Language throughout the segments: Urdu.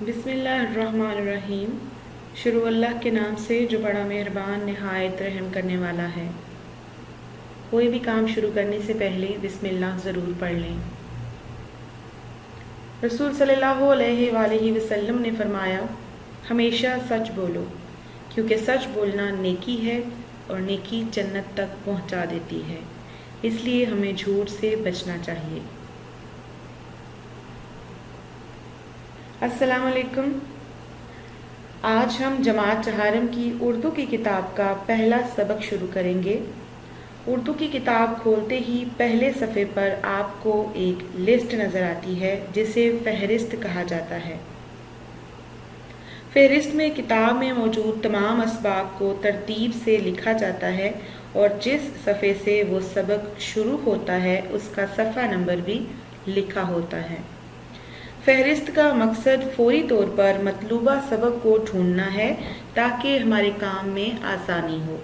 بسم اللہ الرحمن الرحیم۔ شروع اللہ کے نام سے جو بڑا مہربان نہایت رحم کرنے والا ہے۔ کوئی بھی کام شروع کرنے سے پہلے بسم اللہ ضرور پڑھ لیں۔ رسول صلی اللہ علیہ وآلہ وسلم نے فرمایا، ہمیشہ سچ بولو، کیونکہ سچ بولنا نیکی ہے اور نیکی جنت تک پہنچا دیتی ہے، اس لیے ہمیں جھوٹ سے بچنا چاہیے۔ السلام علیکم۔ آج ہم جماعت چہارم کی اردو کی کتاب کا پہلا سبق شروع کریں گے۔ اردو کی کتاب کھولتے ہی پہلے صفحے پر آپ کو ایک لسٹ نظر آتی ہے جسے فہرست کہا جاتا ہے۔ فہرست میں کتاب میں موجود تمام اسباق کو ترتیب سے لکھا جاتا ہے اور جس صفحے سے وہ سبق شروع ہوتا ہے اس کا صفحہ نمبر بھی لکھا ہوتا ہے۔ فہرست کا مقصد فوری طور پر مطلوبہ سبق کو ڈھونڈنا ہے تاکہ ہمارے کام میں آسانی ہو۔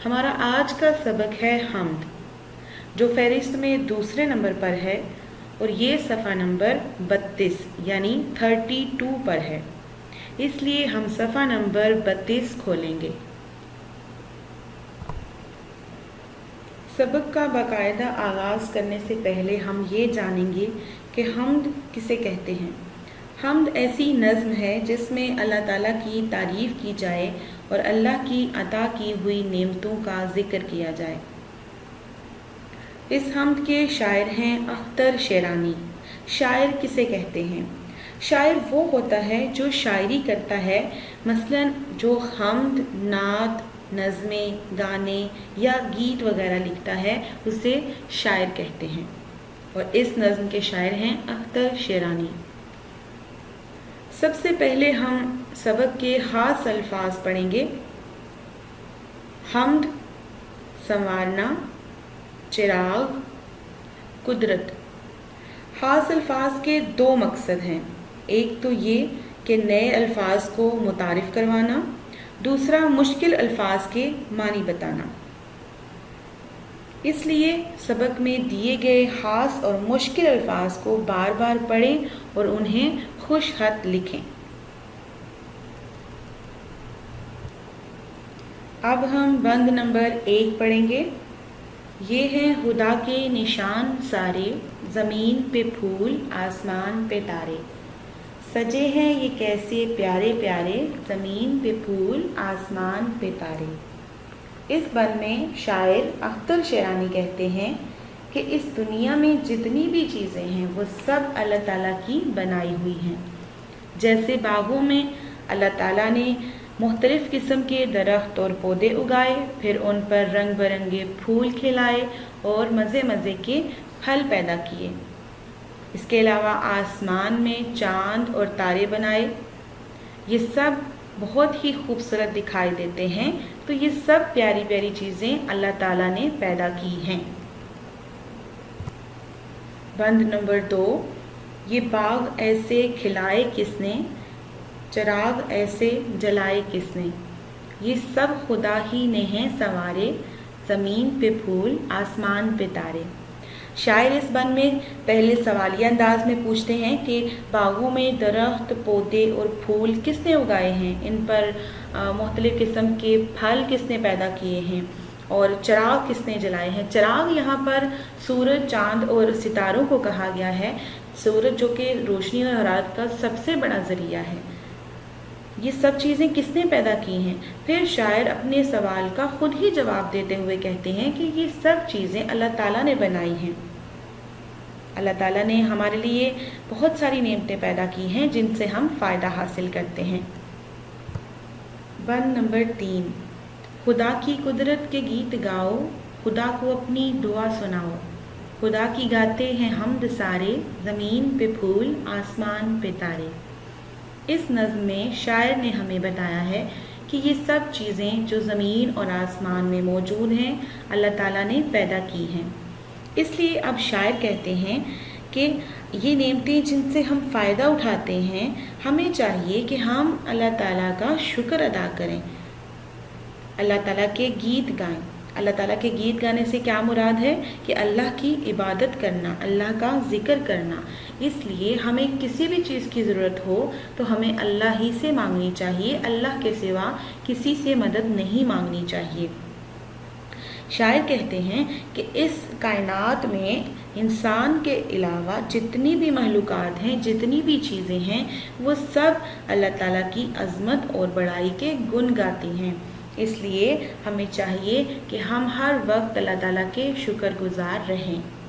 ہمارا آج کا سبق ہے حمد، جو فہرست میں دوسرے نمبر پر ہے اور یہ صفحہ نمبر 32 یعنی 32 پر ہے، اس لیے ہم صفحہ نمبر 32 کھولیں گے۔ سبق کا باقاعدہ آغاز کرنے سے پہلے ہم یہ جانیں گے کہ حمد کسے کہتے ہیں۔ حمد ایسی نظم ہے جس میں اللہ تعالیٰ کی تعریف کی جائے اور اللہ کی عطا کی ہوئی نعمتوں کا ذکر کیا جائے۔ اس حمد کے شاعر ہیں اختر شیرانی۔ شاعر کسے کہتے ہیں؟ شاعر وہ ہوتا ہے جو شاعری کرتا ہے، مثلاً جو حمد، نعت، نظمیں، گانے یا گیت وغیرہ لکھتا ہے اسے شاعر کہتے ہیں، اور اس نظم کے شاعر ہیں اختر شیرانی۔ سب سے پہلے ہم سبق کے خاص الفاظ پڑھیں گے۔ حمد، سنوارنا، چراغ، قدرت۔ خاص الفاظ کے دو مقصد ہیں، ایک تو یہ کہ نئے الفاظ کو متعارف کروانا، دوسرا مشکل الفاظ کے معنی بتانا۔ اس لیے سبق میں دیے گئے خاص اور مشکل الفاظ کو بار بار پڑھیں اور انہیں خوش خط لکھیں۔ اب ہم بند نمبر 1 پڑھیں گے۔ یہ ہیں خدا کے نشان سارے، زمین پہ پھول آسمان پہ تارے، سجے ہیں یہ کیسے پیارے پیارے، زمین پہ پھول آسمان پہ تارے۔ اس بند میں شاعر اختر شیرانی کہتے ہیں کہ اس دنیا میں جتنی بھی چیزیں ہیں وہ سب اللہ تعالیٰ کی بنائی ہوئی ہیں۔ جیسے باغوں میں اللہ تعالیٰ نے مختلف قسم کے درخت اور پودے اگائے، پھر ان پر رنگ برنگے پھول کھلائے اور مزے مزے کے پھل پیدا کیے۔ اس کے علاوہ آسمان میں چاند اور تارے بنائے، یہ سب بہت ہی خوبصورت دکھائی دیتے ہیں، تو یہ سب پیاری پیاری چیزیں اللہ تعالیٰ نے پیدا کی ہیں۔ بند نمبر 2، یہ باغ ایسے کھلائے کس نے، چراغ ایسے جلائے کس نے، یہ سب خدا ہی نے ہیں سنوارے، زمین پہ پھول آسمان پہ تارے۔ شاعر اس بند میں پہلے سوالیہ انداز میں پوچھتے ہیں کہ باغوں میں درخت، پودے اور پھول کس نے اگائے ہیں، ان پر مختلف قسم کے پھل کس نے پیدا کیے ہیں، اور چراغ کس نے جلائے ہیں۔ چراغ یہاں پر سورج، چاند اور ستاروں کو کہا گیا ہے۔ سورج جو کہ روشنی اور حرارت کا سب سے بڑا ذریعہ ہے، یہ سب چیزیں کس نے پیدا کی ہیں؟ پھر شاعر اپنے سوال کا خود ہی جواب دیتے ہوئے کہتے ہیں کہ یہ سب چیزیں اللہ تعالیٰ نے بنائی ہیں۔ اللہ تعالیٰ نے ہمارے لیے بہت ساری نعمتیں پیدا کی ہیں جن سے ہم فائدہ حاصل کرتے ہیں۔ بند نمبر 3، خدا کی قدرت کے گیت گاؤ، خدا کو اپنی دعا سناؤ، خدا کی گاتے ہیں حمد سارے، زمین پہ پھول آسمان پہ تارے۔ اس نظم میں شاعر نے ہمیں بتایا ہے کہ یہ سب چیزیں جو زمین اور آسمان میں موجود ہیں اللہ تعالیٰ نے پیدا کی ہیں۔ اس لیے اب شاعر کہتے ہیں کہ یہ نعمتیں جن سے ہم فائدہ اٹھاتے ہیں، ہمیں چاہیے کہ ہم اللہ تعالیٰ کا شکر ادا کریں، اللہ تعالیٰ کے گیت گائیں۔ اللہ تعالیٰ کے گیت گانے سے کیا مراد ہے کہ اللہ کی عبادت کرنا، اللہ کا ذکر کرنا، اس لیے ہمیں کسی بھی چیز کی ضرورت ہو تو ہمیں اللہ ہی سے مانگنی چاہیے، اللہ کے سوا کسی سے مدد نہیں مانگنی چاہیے۔ شاعر کہتے ہیں کہ اس کائنات میں انسان کے علاوہ جتنی بھی مخلوقات ہیں، جتنی بھی چیزیں ہیں، وہ سب اللہ تعالیٰ کی عظمت اور بڑائی کے گن گاتی ہیں۔ اس لیے ہمیں چاہیے کہ ہم ہر وقت اللہ تعالیٰ کے شکر گزار رہیں۔